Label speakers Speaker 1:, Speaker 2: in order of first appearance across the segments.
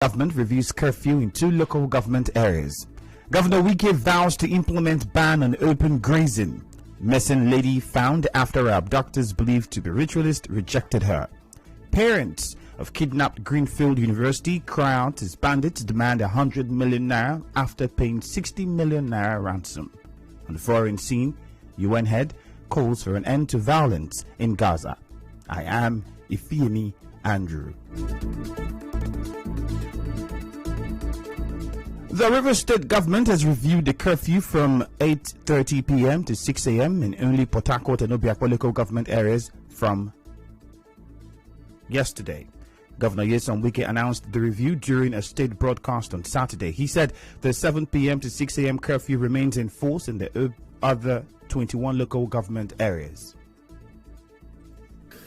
Speaker 1: Government reviews curfew in 2 local government areas. Governor Wike vows to implement ban on open grazing. Missing lady found after her abductors believed to be ritualist rejected her. Parents of kidnapped Greenfield University cry out as bandits demand 100 million naira after paying 60 million naira ransom. On the foreign scene, UN head calls for an end to violence in Gaza. I am Ifeemi Andrew. The Rivers State government has reviewed the curfew from 8:30 p.m. to 6 a.m. in only Port Harcourt and Obiakpo local government areas from yesterday. Governor Nyesom Wike announced the review during a state broadcast on Saturday. He said the 7 p.m. to 6 a.m. curfew remains in force in the other 21 local government areas.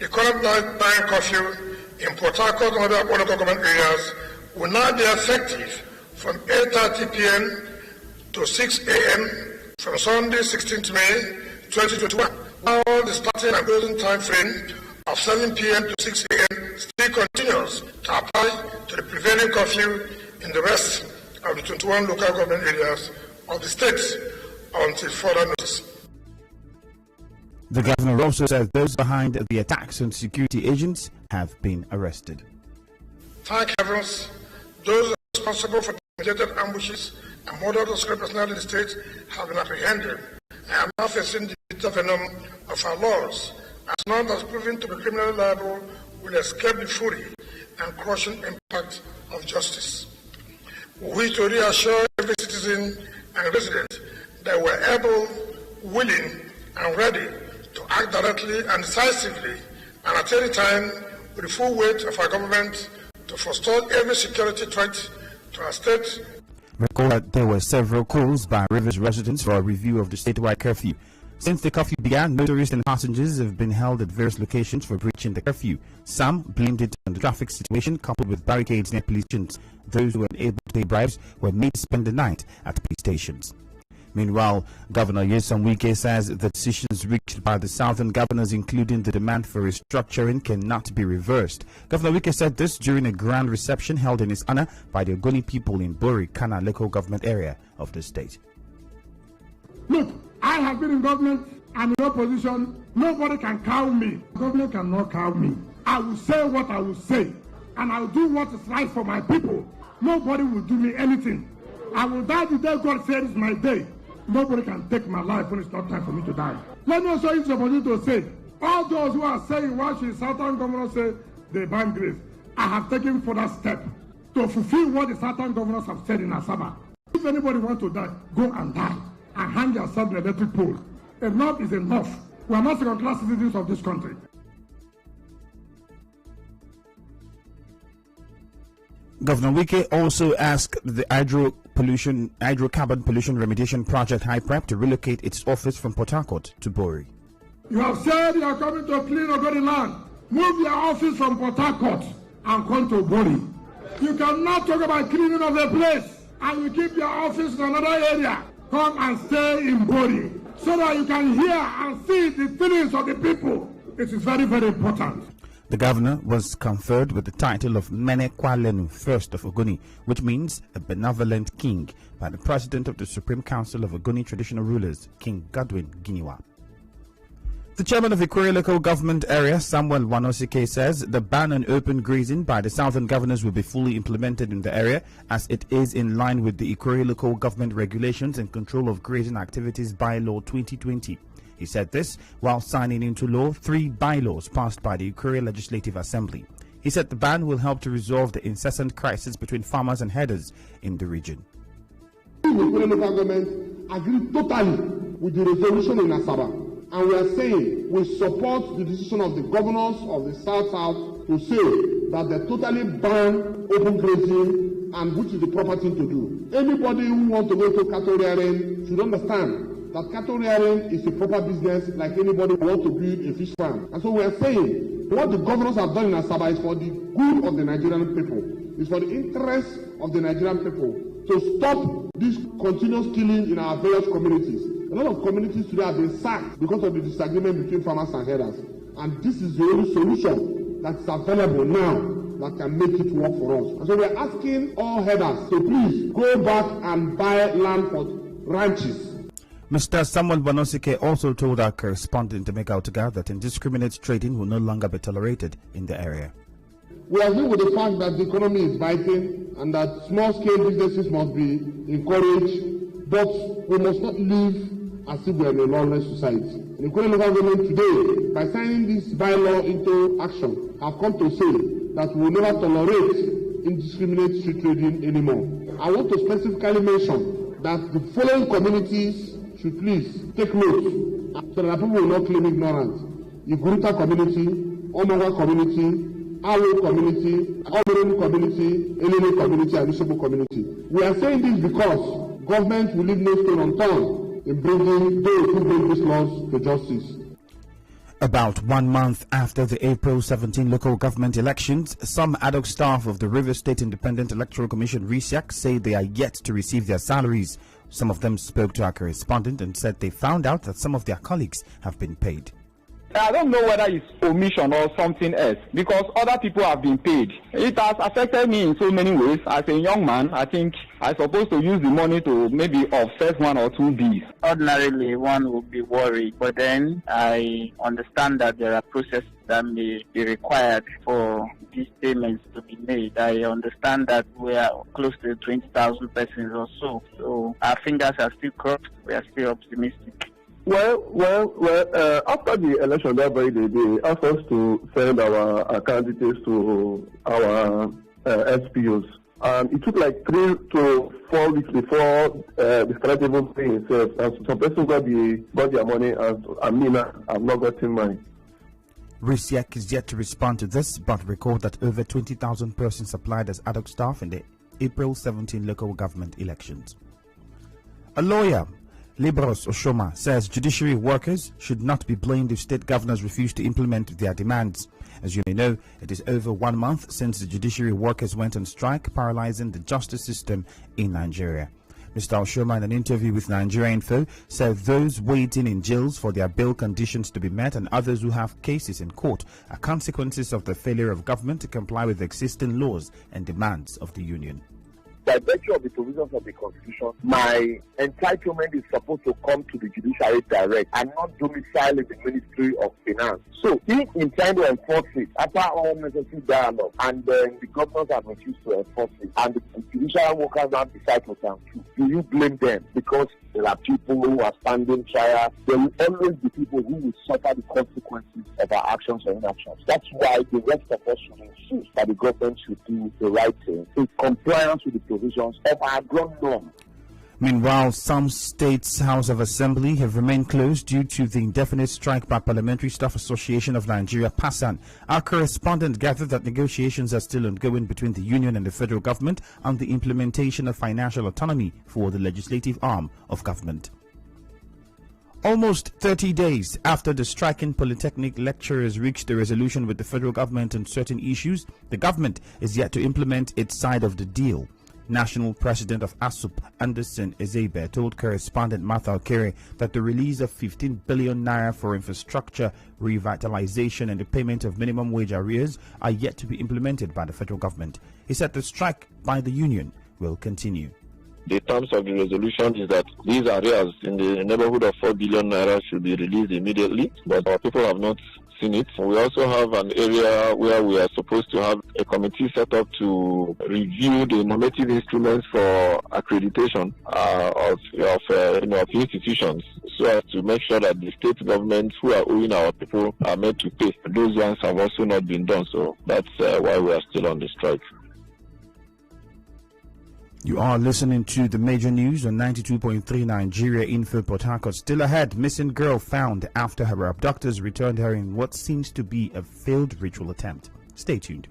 Speaker 2: The current night curfew in Port Harcourt and other local government areas will now be effective from 8:30 p.m. to 6 a.m. from Sunday, 16th May 2021. All the starting and closing time frame of 7 p.m. to 6 a.m. still continues to apply to the prevailing curfew in the rest of the 21 local government areas of the states until further notice.
Speaker 1: The governor also said those behind the attacks on security agents have been arrested. Thank
Speaker 2: heavens, those responsible for targeted ambushes and murder of security personnel in the state have been apprehended and are now facing the venom of our laws, as none that is proven to be criminally liable will escape the fury and crushing impact of justice. We wish to reassure every citizen and resident that we are able, willing, and ready to act directly and decisively and at any time with the full weight of our government to forestall every security threat to our state.
Speaker 1: Recall that there were several calls by Rivers residents for a review of the statewide curfew. Since the curfew began, motorists and passengers have been held at various locations for breaching the curfew. Some blamed it on the traffic situation coupled with barricades near police stations. Those who were unable to pay bribes were made to spend the night at police stations. Meanwhile, Governor Nyesom Wike says the decisions reached by the southern governors, including the demand for restructuring, cannot be reversed. Governor Wike said this during a grand reception held in his honor by the Ogoni people in Bori, Kana local government area of the state.
Speaker 3: Look, I have been in government and in opposition. Nobody can cow me. Government cannot cow me. I will say what I will say, and I will do what is right for my people. Nobody will do me anything. I will die the day God says is my day. Nobody can take my life when it's not time for me to die. Let me also use the opportunity to say, all those who are saying why should Southern governors say they ban grace, I have taken further step to fulfill what the Southern governors have said in Asaba. If anybody wants to die, go and die and hang yourself in the electric pole. Enough is enough. We are not second-class citizens of this country.
Speaker 1: Governor Wike also asked the hydrocarbon pollution remediation project HYPREP to relocate its office from Port Harcourt to Bori.
Speaker 3: You have said you are coming to clean Ogoni land. Move your office from Port Harcourt and come to Bori. You cannot talk about cleaning of a place and you keep your office in another area. Come and stay in Bori so that you can hear and see the feelings of the people. It is very, very important.
Speaker 1: The governor was conferred with the title of Mene Kwalenu, First of Ogoni, which means a benevolent king, by the president of the Supreme Council of Ogoni Traditional Rulers, King Godwin Giniwa. The chairman of Ikwerre local government area, Samuel Wanosike, says the ban on open grazing by the southern governors will be fully implemented in the area, as it is in line with the Ikwerre local government regulations and control of grazing activities bylaw 2020. He said this while signing into law 3 bylaws passed by the Ikwerre Legislative Assembly. He said the ban will help to resolve the incessant crisis between farmers and herders in the region.
Speaker 4: The Ikwerre local government agreed totally with the resolution in Asaba, and we are saying we support the decision of the governors of the South to say that they totally ban open grazing, and which is the proper thing to do. Anybody who wants to go to cattle rearing should understand that cattle rearing is a proper business like anybody who wants to build a fish farm. And so we are saying what the governors have done in Asaba is for the good of the Nigerian people. It's for the interest of the Nigerian people to stop this continuous killing in our various communities. A lot of communities today have been sacked because of the disagreement between farmers and herders. And this is the only solution that is available now. that can make it work for us. And so we are asking all headers to please go back and buy land for ranches.
Speaker 1: Mr. Samuel Bonosike also told our correspondent to make out that indiscriminate trading will no longer be tolerated in the area.
Speaker 4: We agree with the fact that the economy is biting and that small-scale businesses must be encouraged, but we must not live as if we are in a lawless society. The Ikwerre local government today, by signing this bylaw into action, have come to say that we will never tolerate indiscriminate street trading anymore. I want to specifically mention that the following communities should please take note so that people will not claim ignorance. The Guruta community, Omawa community, Awo community, Omeroni community, Elene community, and Ishobo community. We are saying this because government will leave no stone unturned in bringing those who bring these laws to justice.
Speaker 1: About 1 month after the April 17 local government elections, some ad hoc staff of the Rivers State Independent Electoral Commission (RISIAC) say they are yet to receive their salaries. Some of them spoke to our correspondent and said they found out that some of their colleagues have been paid.
Speaker 5: I don't know whether it's omission or something else, because other people have been paid. It has affected me in so many ways. As a young man, I think I'm supposed to use the money to maybe offset 1 or 2 bills.
Speaker 6: Ordinarily, one would be worried, but then I understand that there are processes that may be required for these payments to be made. I understand that we are close to 20,000 persons or so. So our fingers are still crossed. We are still optimistic.
Speaker 7: Well, after the election that very day, they asked us to send our candidates to our SPOs. It took like 3 to 4 weeks before the started even paying itself. And some person got their money, and I've not gotten mine.
Speaker 1: RISIAC is yet to respond to this, but record that over 20,000 persons applied as ad hoc staff in the April 17 local government elections. A lawyer, Libros Oshoma, says judiciary workers should not be blamed if state governors refuse to implement their demands. As you may know, it is over 1 month since the judiciary workers went on strike, paralyzing the justice system in Nigeria. Mr. Oshoma, in an interview with Nigeria Info, said those waiting in jails for their bail conditions to be met and others who have cases in court are consequences of the failure of government to comply with existing laws and demands of the union.
Speaker 8: By virtue of the provisions of the Constitution, my entitlement is supposed to come to the judiciary direct and not domicile in the Ministry of Finance. So, if in trying to enforce it, after all necessary dialogue, and then the governors have refused to enforce it, and the judicial workers now decide to do you blame them? Because there are people who are standing trial. There will always be people who will suffer the consequences of our actions or inactions. That's why the rest of us should insist that the government should do the right thing in compliance with the provisions of our ground norm.
Speaker 1: Meanwhile, some states' House of Assembly have remained closed due to the indefinite strike by Parliamentary Staff Association of Nigeria, PASAN. Our correspondent gathered that negotiations are still ongoing between the union and the federal government on the implementation of financial autonomy for the legislative arm of government. Almost 30 days after the striking polytechnic lecturers reached a resolution with the federal government on certain issues, the government is yet to implement its side of the deal. National President of ASUP, Anderson Ezebe, told correspondent Martha Okere that the release of 15 billion naira for infrastructure revitalization and the payment of minimum wage arrears are yet to be implemented by the federal government. He said the strike by the union will continue.
Speaker 7: The terms of the resolution is that these arrears in the neighborhood of 4 billion naira should be released immediately, but our people have not seen it. We also have an area where we are supposed to have a committee set up to review the normative instruments for accreditation of institutions, so as to make sure that the state governments who are owing our people are made to pay. Those ones have also not been done, so that's why we are still on the strike.
Speaker 1: You are listening to the major news on 92.3 Nigeria Info Port Harcourt. Still ahead, missing girl found after her abductors returned her in what seems to be a failed ritual attempt. Stay tuned.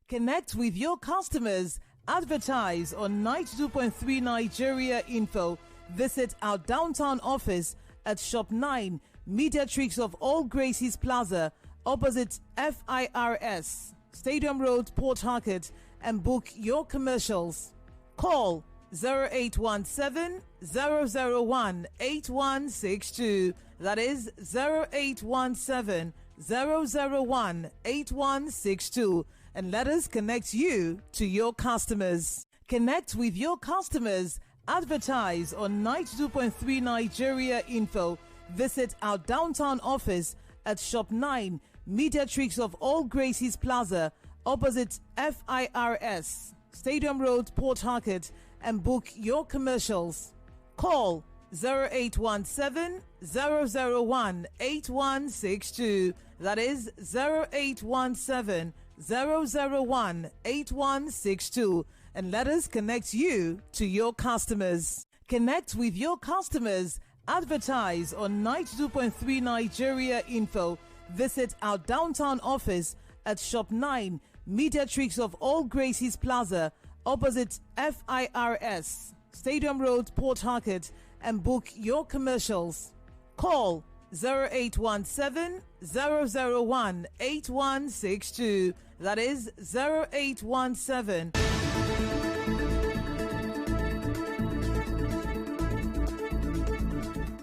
Speaker 9: Connect with your customers. Advertise on 92.3 Nigeria Info. Visit our downtown office at Shop 9, Mediatrix of All Gracies Plaza, opposite FIRS, Stadium Road, Port Harcourt, and book your commercials. Call 0817 001 8162. That is 0817 001 8162. And let us connect you to your customers. Connect with your customers. Advertise on 92.3 Nigeria Info. Visit our downtown office at Shop 9, Mediatrix of All Gracies Plaza, opposite FIRS, Stadium Road, Port Harcourt, and book your commercials. Call 0817 001 8162. That is 0817 001 8162. And let us connect you to your customers. Connect with your customers. Advertise on 92.3 Nigeria Info. Visit our downtown office at Shop 9, Mediatrix of All Gracies Plaza, opposite FIRS, Stadium Road, Port Harcourt, and book your commercials. Call 0817 001 8162. That is 0817.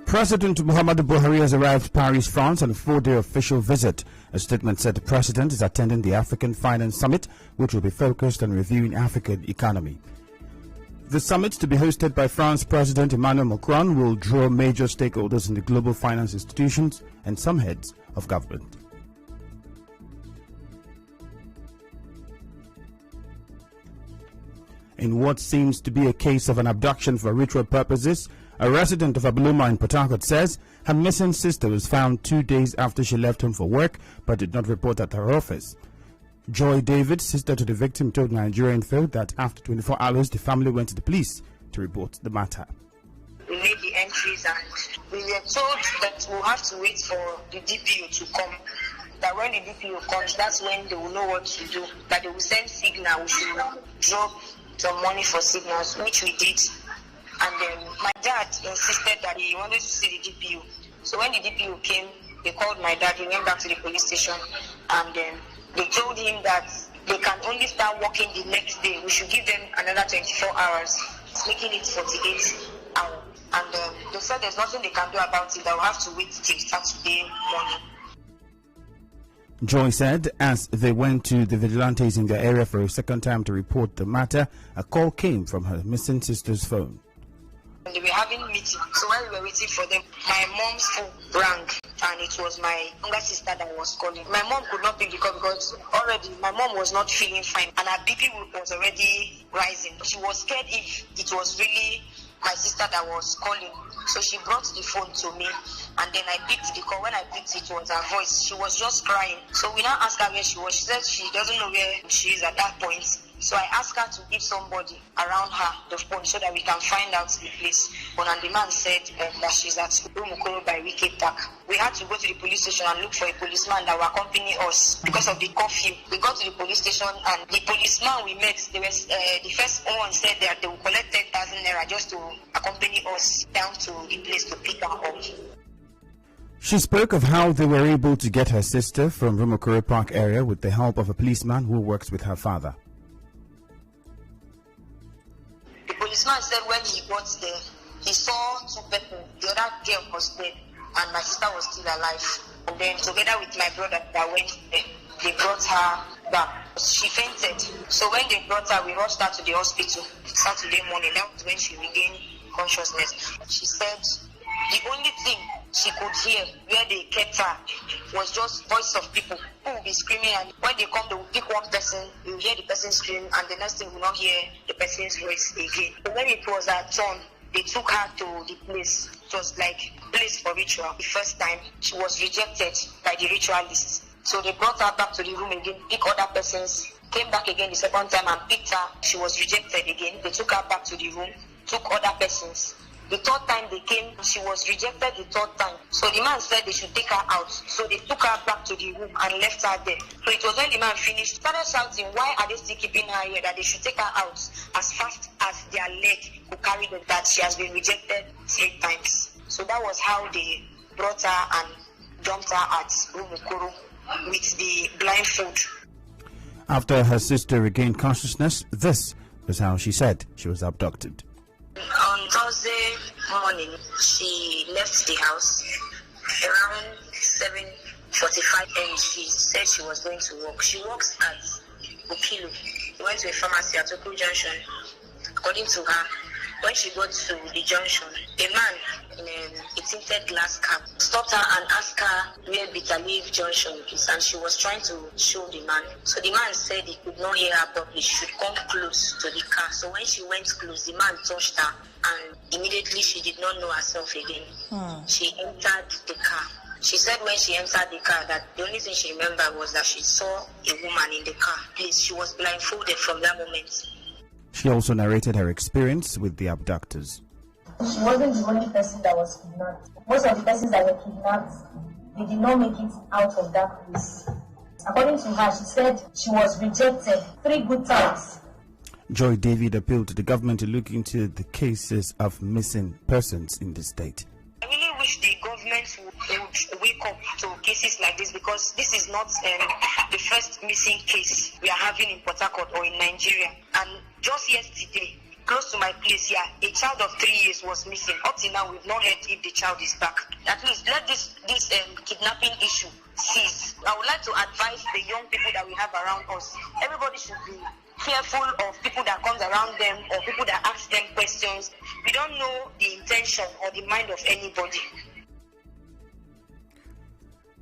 Speaker 1: President Muhammadu Buhari has arrived Paris, France on a 4-day official visit. A statement said the president is attending the African Finance Summit, which will be focused on reviewing African economy. The summit, to be hosted by France President Emmanuel Macron, will draw major stakeholders in the global finance institutions and some heads of government. In what seems to be a case of an abduction for ritual purposes, a resident of Abuluma in Port Harcourt says her missing sister was found 2 days after she left home for work but did not report at her office. Joy David, sister to the victim, told Nigeria Info that after 24 hours the family went to the police to report the matter.
Speaker 10: We made the entries and we were told that we'll have to wait for the DPO to come. That when the DPO comes, that's when they will know what to do. That they will send signal, we should drop some money for signals, which we did. And then my dad insisted that he wanted to see the DPO. So when the DPO came, they called my dad, he went back to the police station, and then they told him that they can only start working the next day. We should give them another 24 hours, making it 48 hours. And they said there's nothing they can do about it, that we'll have to wait till Saturday morning.
Speaker 1: Joy said as they went to the vigilantes in their area for a second time to report the matter, a call came from her missing sister's phone.
Speaker 10: They were having a meeting, so while we were waiting for them, my mom's phone rang, and it was my younger sister that was calling. My mom could not pick the call because already my mom was not feeling fine, and her BP was already rising. She was scared if it was really my sister that was calling, so she brought the phone to me, and then I picked the call. When I picked it, it was her voice. She was just crying. So we now asked her where she was. She said she doesn't know where she is at that point. So I asked her to give somebody around her the phone so that we can find out the place. And the man said that she's at Umukoro by Wike Park. We had to go to the police station and look for a policeman that will accompany us because of the curfew. We got to the police station, and the policeman we met, they were, the first one said that they will collect 10,000 naira just to accompany us down to the place to pick her up.
Speaker 1: She spoke of how they were able to get her sister from Rumokoro Park area with the help of a policeman who works with her father.
Speaker 10: The policeman said when he got there, he saw two people. The other girl was dead, and my sister was still alive. And then together with my brother that went there, they brought her back. She fainted. So when they brought her, we rushed her to the hospital Saturday morning. That was when she regained consciousness. She said the only thing she could hear where they kept her was just voice of people who will be screaming, and when they come, they will pick one person, you will hear the person scream, and the next thing you will not hear the person's voice again. So when it was her turn, they took her to the place. It was like place for ritual. The first time, she was rejected by the ritualists. So they brought her back to the room again, picked other persons, came back again the second time and picked her. She was rejected again. They took her back to the room, took other persons. The third time they came, she was rejected the third time. So the man said they should take her out. So they took her back to the room and left her there. So it was when the man finished, started shouting, why are they still keeping her here? That they should take her out as fast as their leg could carry them, that she has been rejected 3 times. So that was how they brought her and dumped her at Umukoro with the blindfold.
Speaker 1: After her sister regained consciousness, this was how she said she was abducted.
Speaker 10: morning, she left the house around 7:45 and she said she was going to work. She works at Okilo. She went to a pharmacy at Okilo Junction. According to her, when she got to the junction, a man in a tinted glass cab stopped her and asked her where Bitterleaf Junction is, and she was trying to show the man. So the man said he could not hear her properly. She should come close to the car. So when she went close, the man touched her, and immediately she did not know herself again. She entered the car. She said when she entered the car that the only thing she remembered was that she saw a woman in the car. She was blindfolded from that moment.
Speaker 1: She also narrated her experience with the abductors.
Speaker 11: She wasn't the only person that was kidnapped. Most of the persons that were kidnapped, they did not make it out of that place. According to her, she said she was rejected 3 good times.
Speaker 1: Joy David appealed to the government to look into the cases of missing persons in the state.
Speaker 10: I really wish the government would wake up to cases like this, because this is not the first missing case we are having in Port Harcourt or in Nigeria. And just yesterday, close to my place here, a child of 3 years was missing. Up till now, we've not heard if the child is back. At least let this kidnapping issue cease. I would like to advise the young people that we have around us. Everybody should be fearful of people that comes around them or people that ask them questions. We don't know the intention or the mind of anybody.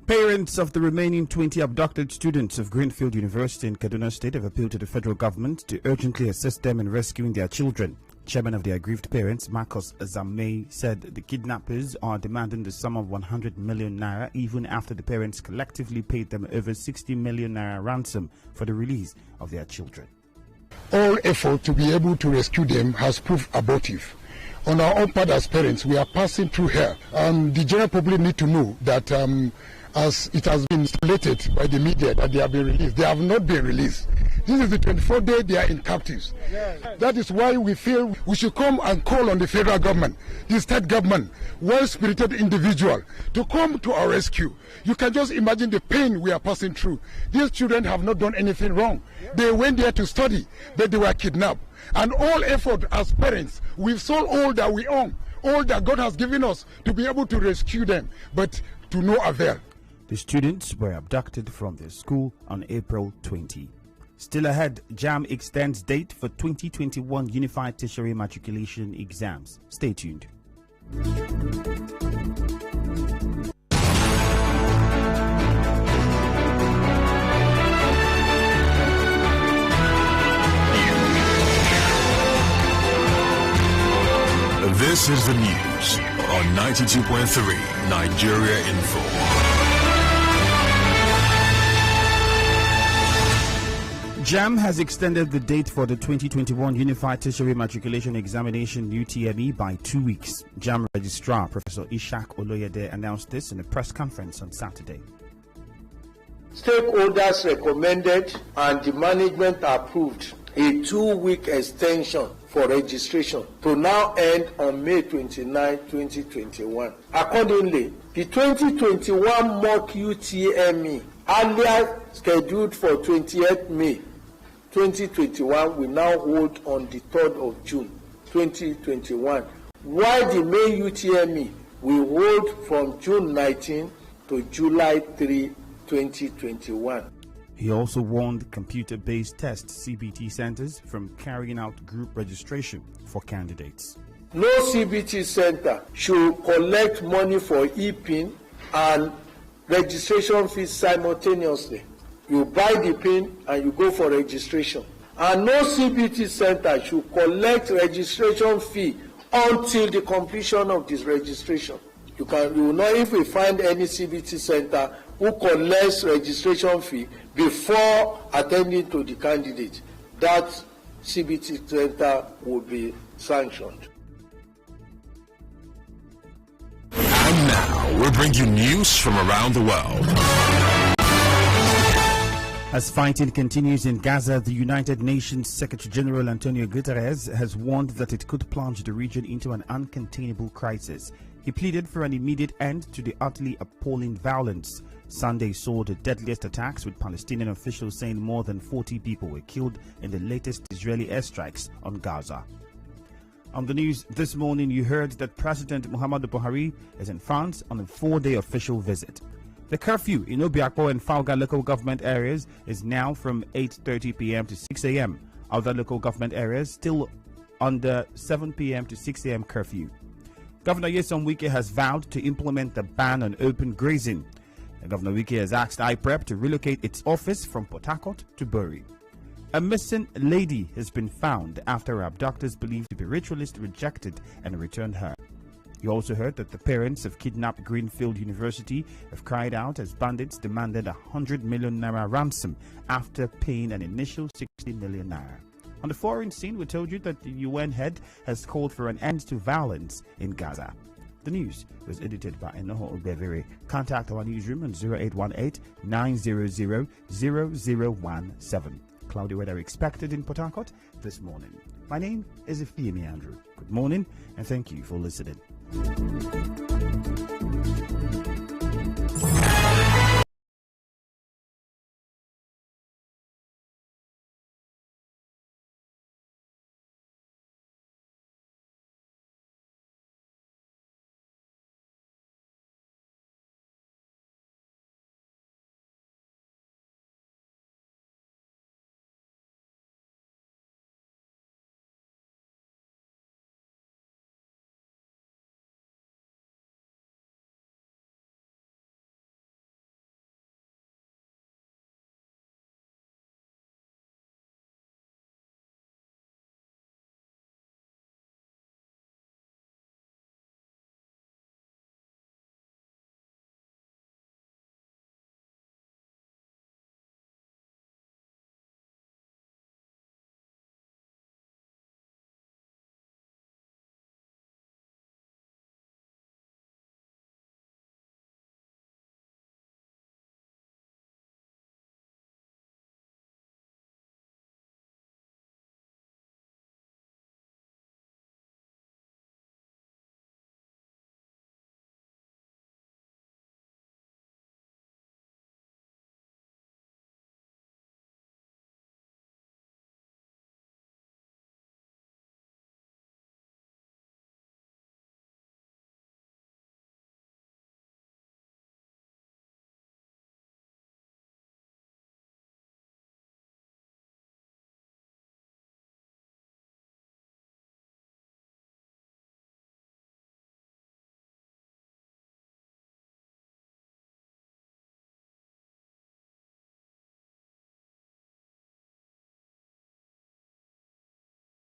Speaker 1: Parents of the remaining 20 abducted students of Greenfield University in Kaduna State have appealed to the federal government to urgently assist them in rescuing their children. Chairman of the aggrieved parents, Marcus Zamei, said the kidnappers are demanding the sum of 100 million naira even after the parents collectively paid them over 60 million naira ransom for the release of their children.
Speaker 3: All effort to be able to rescue them has proved abortive. On our own part as parents, we are passing through hell. The general public need to know that as it has been stated by the media that they have been released, they have not been released. This is the 24th day they are in captives. That is why we feel we should come and call on the federal government, the state government, well-spirited individual to come to our rescue. You can just imagine the pain we are passing through. These children have not done anything wrong. They went there to study, but they were kidnapped. And all effort as parents, we've sold all that we own, all that God has given us to be able to rescue them, but to no avail.
Speaker 1: The students were abducted from their school on April 20. Still ahead, JAM extends date for 2021 Unified Tertiary Matriculation exams. Stay tuned.
Speaker 12: This is the news on 92.3 Nigeria Info.
Speaker 1: JAM has extended the date for the 2021 Unified Tertiary Matriculation Examination UTME by 2 weeks. JAM Registrar Professor Ishak Oloyede announced this in a press conference on Saturday.
Speaker 13: Stakeholders recommended and the management approved a 2-week extension for registration to now end on May 29, 2021. Accordingly, the 2021 mock UTME, earlier scheduled for 28th May 2021, will now hold on the 3rd of June 2021, while the May UTME will hold from June 19 to July 3, 2021.
Speaker 1: He also warned computer-based test CBT centers from carrying out group registration for candidates.
Speaker 13: No CBT center should collect money for e-PIN and registration fees simultaneously. You buy the PIN and you go for registration. And no CBT center should collect registration fee until the completion of this registration. You will know if we find any CBT center who collects registration fee before attending to the candidate. That CBT center will be sanctioned.
Speaker 12: And now we bring you news from around the world.
Speaker 1: As fighting continues in Gaza, the United Nations Secretary General Antonio Guterres has warned that it could plunge the region into an uncontainable crisis. He pleaded for an immediate end to the utterly appalling violence. Sunday saw the deadliest attacks, with Palestinian officials saying more than 40 people were killed in the latest Israeli airstrikes on Gaza. On the news this morning, you heard that President Muhammadu Buhari is in France on a 4-day official visit. The curfew in Obiakpo and Falga local government areas is now from 8:30 p.m. to 6 a.m. Other local government areas still under 7 p.m. to 6 a.m. curfew. Governor Nyesom Wike has vowed to implement the ban on open grazing. Governor Wike has asked IPREP to relocate its office from Port Harcourt to Bury. A missing lady has been found after her abductors believed to be ritualists rejected and returned her. You also heard that the parents of kidnapped Greenfield University have cried out as bandits demanded 100 million naira ransom after paying an initial 60 million naira. On the foreign scene, we told you that the UN head has called for an end to violence in Gaza. The news was edited by Enoho Obevere. Contact our newsroom on 0818-900-0017. Cloudy weather expected in Port Harcourt this morning. My name is Ifeimi Andrew. Good morning and thank you for listening.